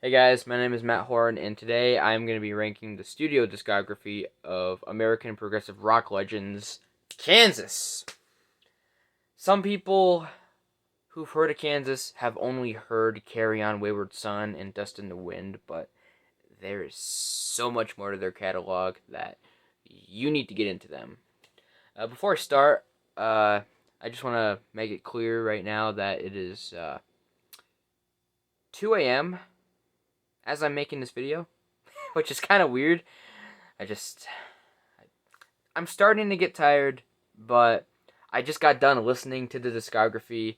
Hey guys, my name is Matt Horn, and today I'm going to be ranking the studio discography of American progressive rock legends, Kansas. Some people who've heard of Kansas have only heard Carry On Wayward Son and Dust in the Wind, but there is so much more to their catalog that you need to get into them. Before I start, I just want to make it clear right now that it is 2 a.m. as I'm making this video, which is kind of weird. I just I'm starting to get tired, but I just got done listening to the discography,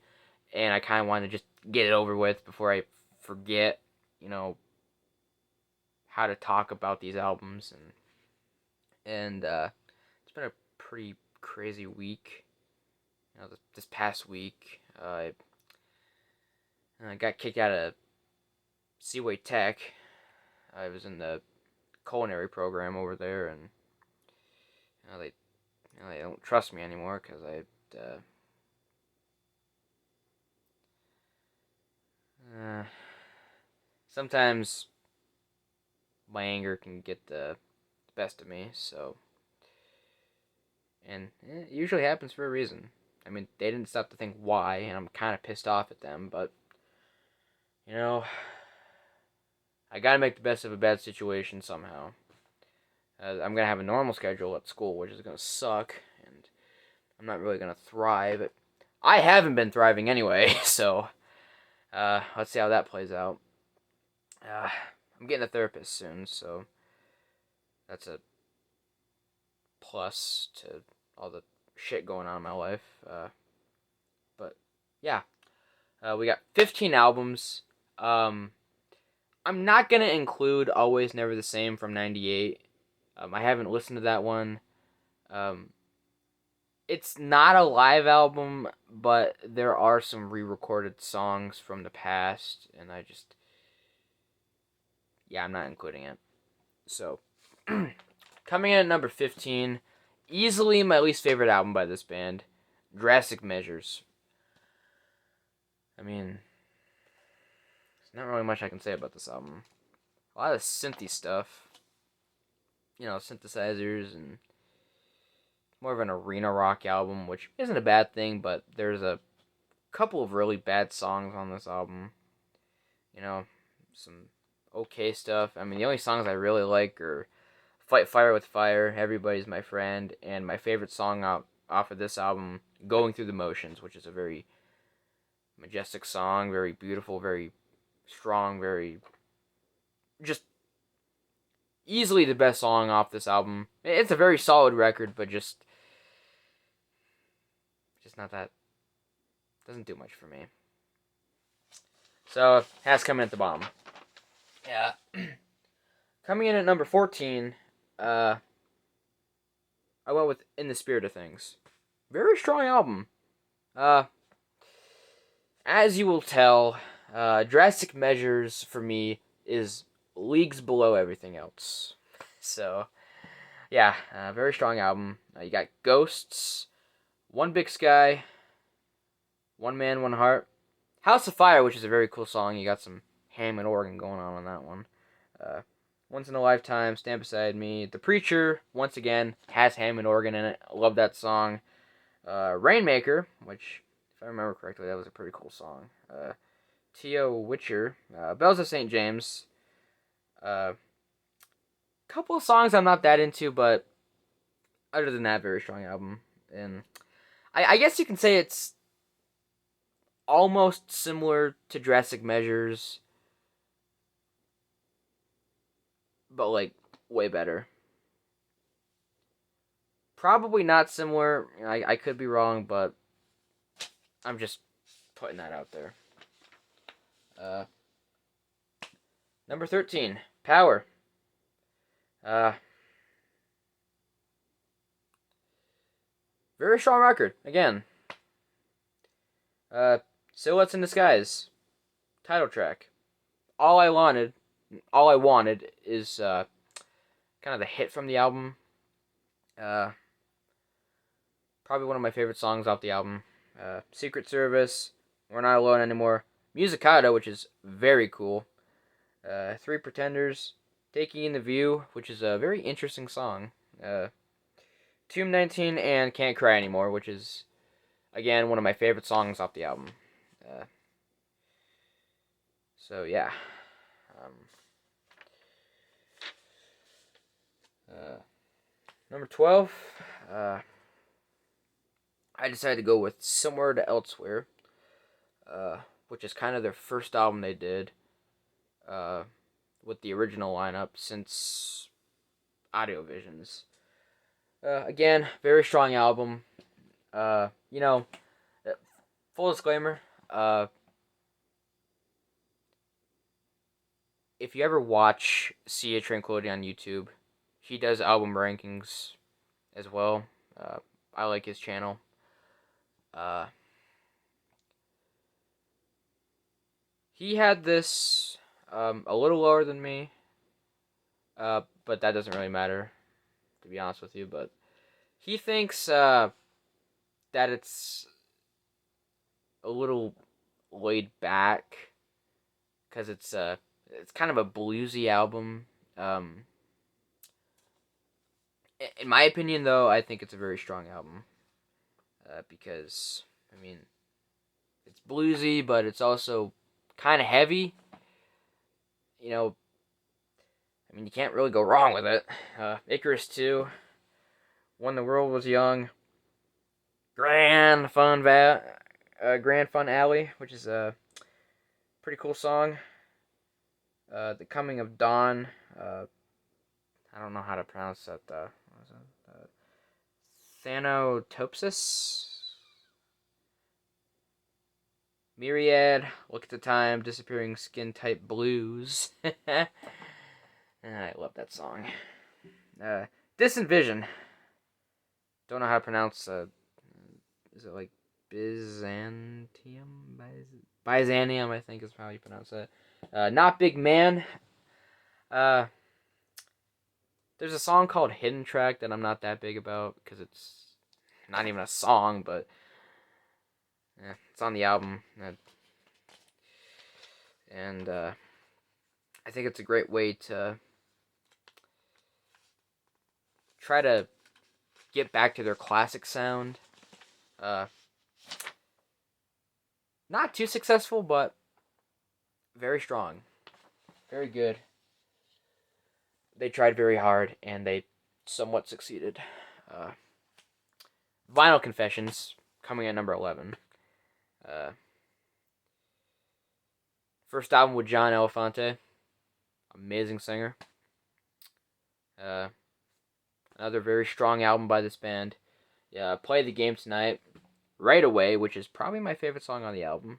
and I kind of want to just get it over with before I forget, you know, how to talk about these albums. And it's been a pretty crazy week. This past week, I got kicked out of Seaway Tech. I was in the culinary program over there, and they don't trust me anymore because sometimes my anger can get the best of me. So, and it usually happens for a reason. I mean, they didn't stop to think why, and I'm kind of pissed off at them. But you know, I gotta make the best of a bad situation somehow. I'm gonna have a normal schedule at school, which is gonna suck, and I'm not really gonna thrive. I haven't been thriving anyway, so let's see how that plays out. I'm getting a therapist soon, so that's a plus to all the shit going on in my life. But yeah, we got 15 albums. I'm not gonna include Always Never the Same from '98. I haven't listened to that one. It's not a live album, but there are some re-recorded songs from the past, and I'm not including it. So, coming in at number 15, easily my least favorite album by this band, Drastic Measures. I mean, there's not really much I can say about this album. A lot of synthy stuff, synthesizers, and more of an arena rock album, which isn't a bad thing, but there's a couple of really bad songs on this album. Some okay stuff. I mean, the only songs I really like are Fight Fire with Fire, Everybody's My Friend, and my favorite song off of this album, Going Through the Motions, which is a very majestic song, very beautiful, very strong, very just easily the best song off this album. It's a very solid record, but just not that, doesn't do much for me. So, has come in at the bottom. Yeah. Coming in at number 14, I went with In the Spirit of Things. Very strong album. As you will tell, Drastic Measures for me is leagues below everything else. So, yeah, very strong album. You got Ghosts, One Big Sky, One Man, One Heart, House of Fire, which is a very cool song. You got some Hammond organ going on that one. Once in a Lifetime, Stand Beside Me. The Preacher, once again, has Hammond organ in it. I love that song. Rainmaker, which, if I remember correctly, that was a pretty cool song. T.O. Witcher, Bells of St. James. Couple of songs I'm not that into, but other than that, very strong album. And I guess you can say it's almost similar to Drastic Measures, but like way better. Probably not similar. I could be wrong, but I'm just putting that out there. Number 13, Power. Very strong record. Again. Silhouettes in the Skies. Title track. All I Wanted is kind of the hit from the album. Probably one of my favorite songs off the album. Secret Service, We're Not Alone Anymore. Musicata, which is very cool. Three Pretenders, Taking in the View, which is a very interesting song. Tomb 19 and Can't Cry Anymore, which is, again, one of my favorite songs off the album. Uh, so, yeah. Um, Number 12, I decided to go with Somewhere to Elsewhere, which is kind of their first album they did with the original lineup since Audio Visions. Again, very strong album. You know, full disclaimer, if you ever watch Sia Tranquility on YouTube, he does album rankings as well. I like his channel. He had this a little lower than me, but that doesn't really matter, to be honest with you. But he thinks that it's a little laid back because it's kind of a bluesy album. In my opinion, though, I think it's a very strong album because, I mean, it's bluesy, but it's also kind of heavy. You know, I mean, you can't really go wrong with it. Icarus 2, When the World Was Young, Grand Fun Alley, which is a pretty cool song. The Coming of Dawn, I don't know how to pronounce that. What was it? Thanatopsis? Myriad, Look at the Time, Disappearing Skin Type Blues. I love that song. Distant Vision. Don't know how to pronounce. Is it like Byzantium? Byzantium, I think is how you pronounce it. Not Big Man. There's a song called Hidden Track that I'm not that big about because it's not even a song, but yeah, it's on the album. And I think it's a great way to try to get back to their classic sound. Not too successful, but very strong. Very good. They tried very hard, and they somewhat succeeded. Vinyl Confessions, coming at number 11. First album with John Elefante. Amazing singer. Another very strong album by this band. Yeah, Play the Game Tonight. Right Away, which is probably my favorite song on the album.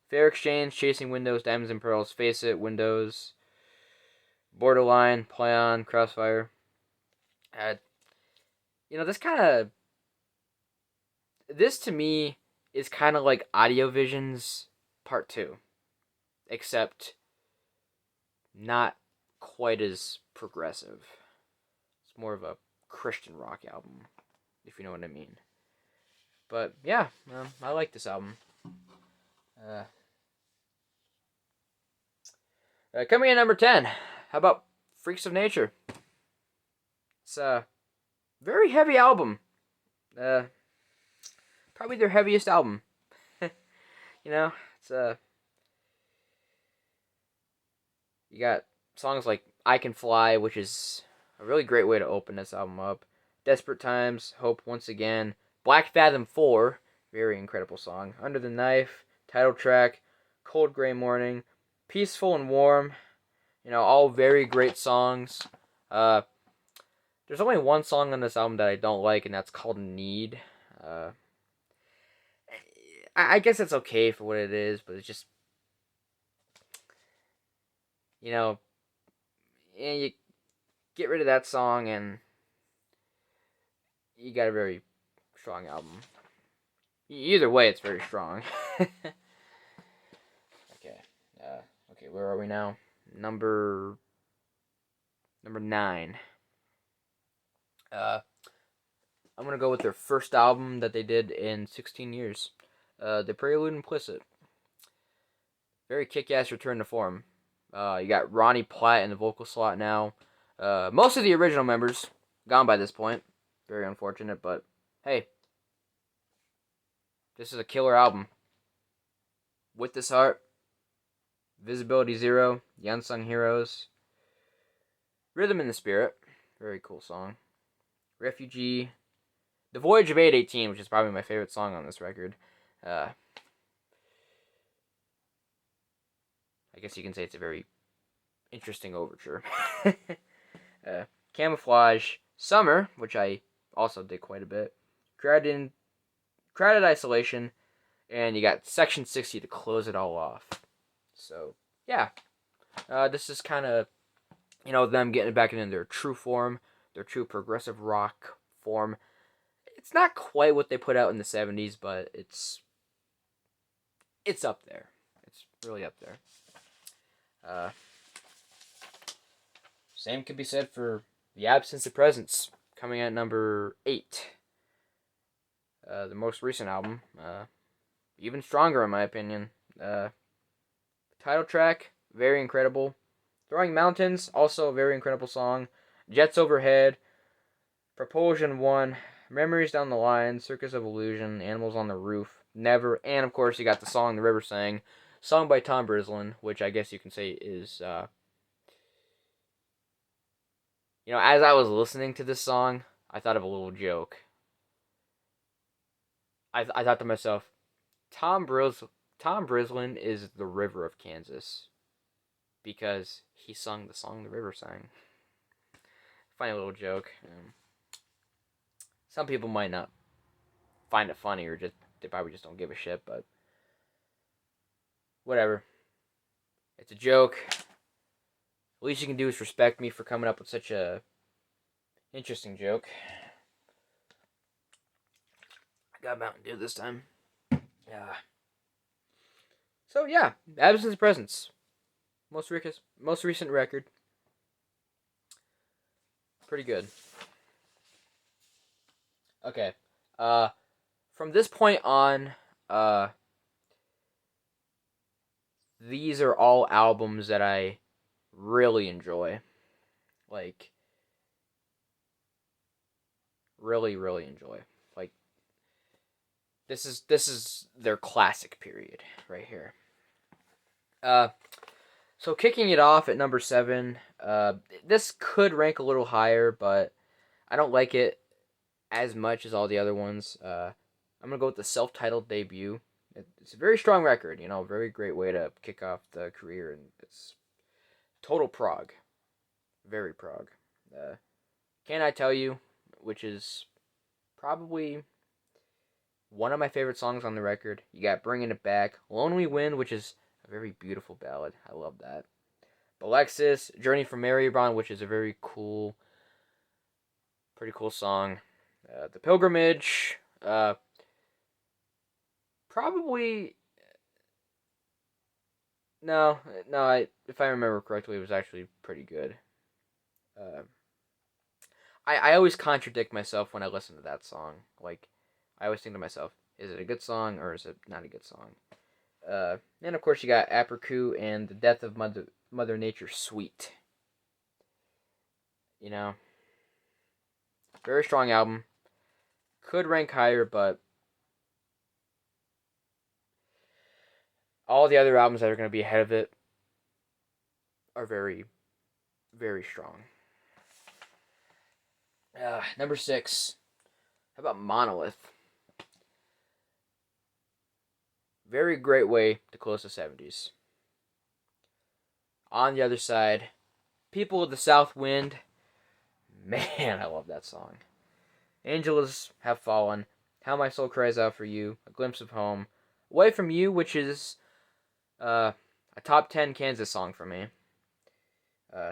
Fair Exchange, Chasing Windows, Diamonds and Pearls, Face It, Windows, Borderline, Play On, Crossfire. This to me is kind of like Audio Visions Part 2, except not quite as progressive. It's more of a Christian rock album, if you know what I mean. But yeah, I like this album. Coming in number 10, how about Freaks of Nature? It's a very heavy album. Probably their heaviest album. It's you got songs like I Can Fly, which is a really great way to open this album up. Desperate Times, Hope Once Again, Black Fathom 4, very incredible song. Under the Knife, title track, Cold Gray Morning, Peaceful and Warm, all very great songs. There's only one song on this album that I don't like, and that's called Need. I guess it's okay for what it is, but it's just, you get rid of that song and you got a very strong album. Either way, it's very strong. Okay. Okay, where are we now? Number 9. I'm gonna go with their first album that they did in 16 years. The Prelude Implicit. Very kick-ass return to form. You got Ronnie Platt in the vocal slot now. Most of the original members gone by this point. Very unfortunate, but hey, this is a killer album. With This Heart, Visibility Zero, The Unsung Heroes, Rhythm in the Spirit, very cool song. Refugee, The Voyage of 818, which is probably my favorite song on this record. I guess you can say it's a very interesting overture. Camouflage, Summer, which I also did quite a bit. Crowded Isolation, and you got Section 60 to close it all off. So, yeah. This is kind of, them getting back into their true form, their true progressive rock form. It's not quite what they put out in the 70s, but it's up there. It's really up there. Same can be said for The Absence of Presence, coming at number 8. The most recent album. Even stronger, in my opinion. Title track, very incredible. Throwing Mountains, also a very incredible song. Jets Overhead, Propulsion 1, Memories Down the Line, Circus of Illusion, Animals on the Roof, Never, and of course you got the song The River Sang, sung by Tom Brislin, which I guess you can say is, as I was listening to this song, I thought of a little joke. I thought to myself, Tom Brislin is the river of Kansas, because he sung the song The River Sang. Funny little joke. Some people might not find it funny, or they probably just don't give a shit, but whatever. It's a joke. Least you can do is respect me for coming up with such a interesting joke. I got Mountain Dew this time. Yeah. So yeah, Absence of Presence. Most recent record. Pretty good. Okay. From this point on, these are all albums that I really enjoy. Like, really, really enjoy. Like, this is their classic period right here. So kicking it off at number 7, this could rank a little higher, but I don't like it as much as all the other ones. I'm gonna go with the self-titled debut. It's a very strong record, very great way to kick off the career, and it's total prog, very prog. Can I Tell You, which is probably one of my favorite songs on the record. You got Bringing It Back, Lonely Wind, which is a very beautiful ballad. I love that. Alexis, Journey from Marybond, which is a very pretty cool song. The Pilgrimage, probably no. If I remember correctly, it was actually pretty good. I always contradict myself when I listen to that song. Like, I always think to myself, is it a good song or is it not a good song? And of course you got Apricot and The Death of Mother Nature Suite. Very strong album. Could rank higher, but all the other albums that are going to be ahead of it are very, very strong. Number 6. How about Monolith? Very great way to close the 70s. On the other side, People of the South Wind. Man, I love that song. Angels Have Fallen. How My Soul Cries Out for You. A Glimpse of Home. Away From You, which is a top 10 Kansas song for me.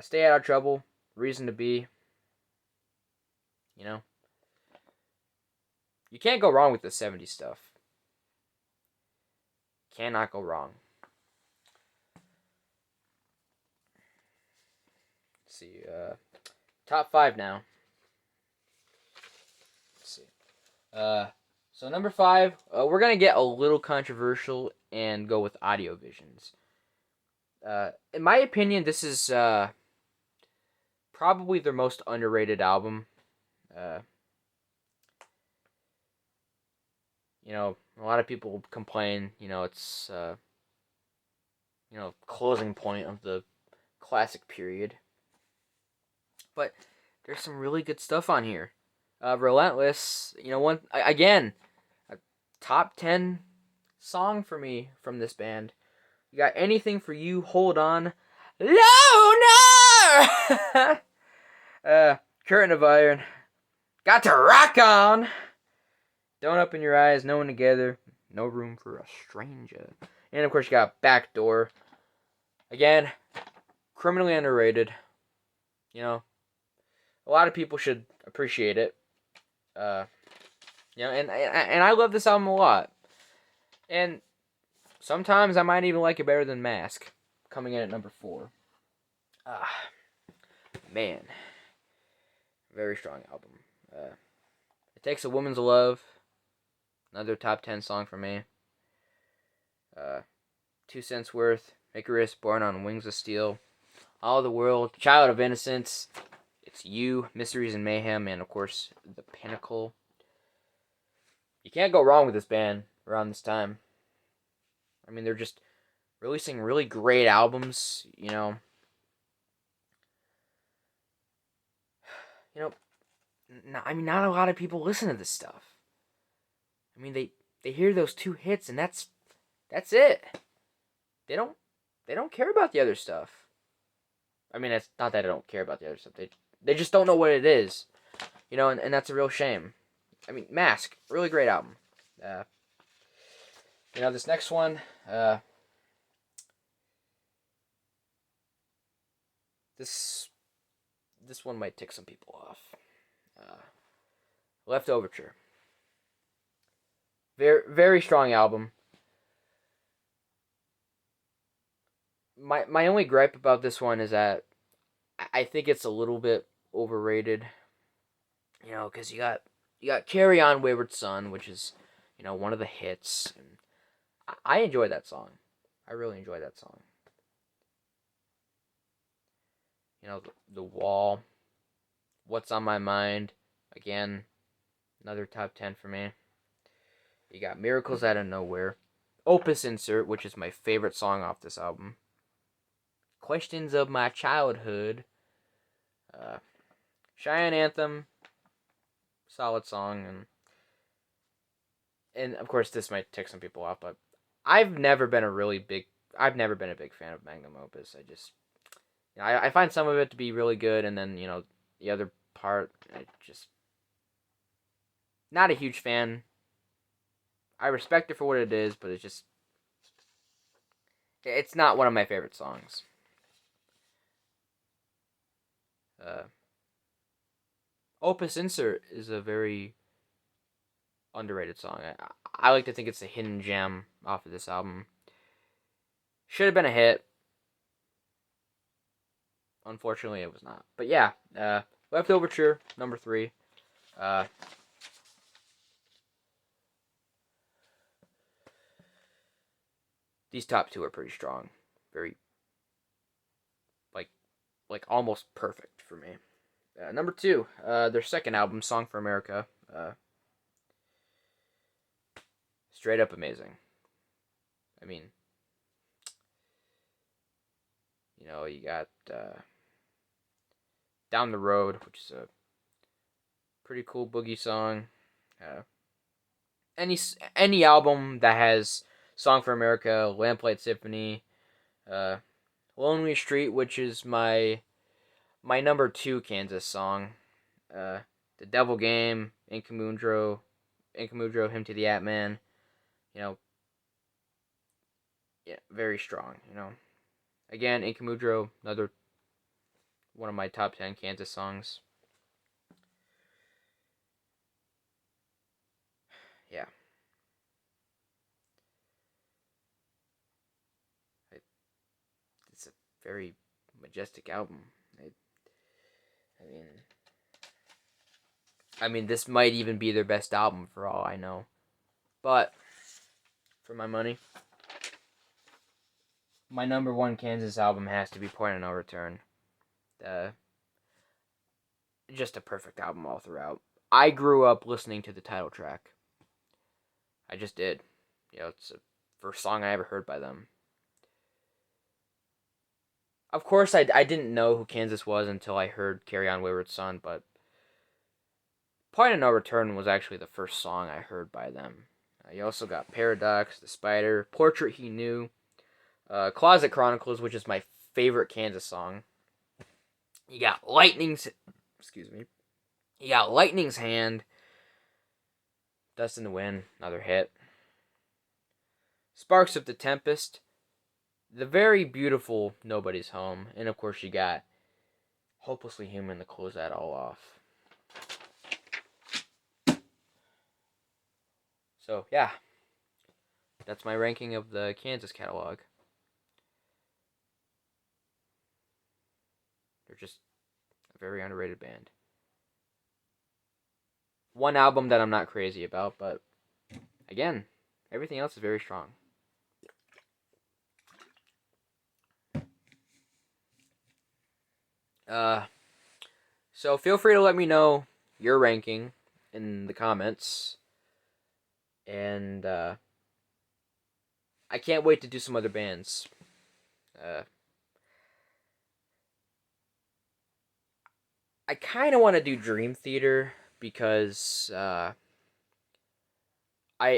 Stay Out of Trouble. Reason to Be. You can't go wrong with the 70s stuff. Cannot go wrong. Let's see. Top 5 now. Let's see. So number 5, we're gonna get a little controversial and go with Audio Visions. In my opinion, this is probably their most underrated album. Uh, a lot of people complain, it's closing point of the classic period. But there's some really good stuff on here. Relentless, again, a top 10 song for me from this band. You got Anything for You, Hold On, Loner! Curtain of Iron, Got to Rock On, Don't Open Your Eyes, No One Together, No Room for a Stranger. And of course you got Backdoor. Again, criminally underrated. A lot of people should appreciate it. And I love this album a lot. And sometimes I might even like it better than Mask, coming in at number 4. Man, very strong album. It Takes a Woman's Love, another top 10 song for me. 2 Cents Worth, Icarus, Born on Wings of Steel, All the World, Child of Innocence, It's You, Mysteries and Mayhem, and of course, The Pinnacle. You can't go wrong with this band around this time. I mean, they're just releasing really great albums, not a lot of people listen to this stuff. I mean, they hear those 2 hits and that's it. They don't care about the other stuff. I mean, it's not that I don't care about the other stuff. They just don't know what it is, and that's a real shame. I mean, Mask, really great album. This next one, this one might tick some people off. Left Overture. Very, very strong album. My only gripe about this one is that I think it's a little bit overrated. Because you got Carry On Wayward Son, which is, one of the hits. And I enjoy that song. I really enjoy that song. The Wall, What's on My Mind, again, another top 10 for me. You got Miracles Out of Nowhere, Opus Insert, which is my favorite song off this album, Questions of My Childhood, Cheyenne Anthem, solid song, and of course this might tick some people off, but I've never been a big fan of Magnum Opus. I find some of it to be really good, and then the other part, I just not a huge fan. I respect it for what it is, but it's not one of my favorite songs. Opus Insert is a very underrated song. I like to think it's a hidden gem off of this album. Should have been a hit. Unfortunately, it was not. But yeah, Left Overture, number 3. These top 2 are pretty strong. Very, like almost perfect for me. Number 2, their second album, Song for America. Straight up amazing. I mean, you got Down the Road, which is a pretty cool boogie song. Any album that has Song for America, Lamplight Symphony, Lonely Street, which is my number 2 Kansas song, The Devil Game, Incommodro, Hymn to the Atman, very strong, Again, Incommodro, another one of my top 10 Kansas songs. Yeah. It's a very majestic album. I mean, this might even be their best album for all I know. But, for my money, my number one Kansas album has to be Point of No Return. Uh, just a perfect album all throughout. I grew up listening to the title track. I just did. It's the first song I ever heard by them. Of course, I didn't know who Kansas was until I heard Carry On Wayward Son, but Point of No Return was actually the first song I heard by them. You also got Paradox, The Spider, Portrait He Knew, Closet Chronicles, which is my favorite Kansas song. You got Lightning's Hand, Dust in the Wind, another hit. Sparks of the Tempest, the very beautiful Nobody's Home, and of course you got Hopelessly Human to close that all off. So yeah, that's my ranking of the Kansas catalog. They're just a very underrated band. One album that I'm not crazy about, but again, everything else is very strong. So feel free to let me know your ranking in the comments. And I can't wait to do some other bands. I kind of want to do Dream Theater because I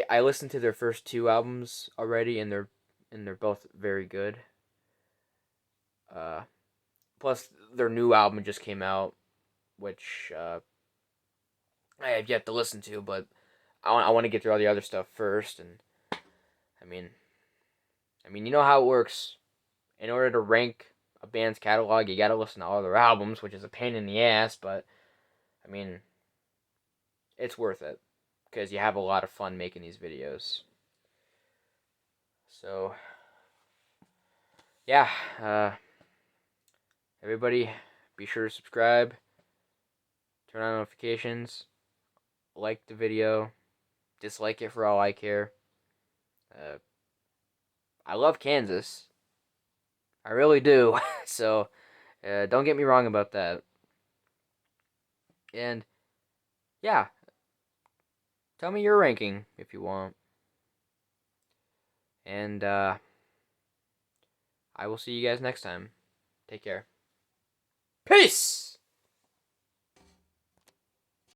listened to their first two albums already, and they're both very good. Plus, their new album just came out, which I have yet to listen to, but I want to get through all the other stuff first. And I mean, you know how it works. In order to rank a band's catalog, you gotta listen to all their albums, which is a pain in the ass, but I mean, it's worth it because you have a lot of fun making these videos. So, yeah, everybody, be sure to subscribe, turn on notifications, like the video, dislike it for all I care. I love Kansas. I really do. So, don't get me wrong about that. And, yeah, tell me your ranking if you want. And, I will see you guys next time. Take care. Peace!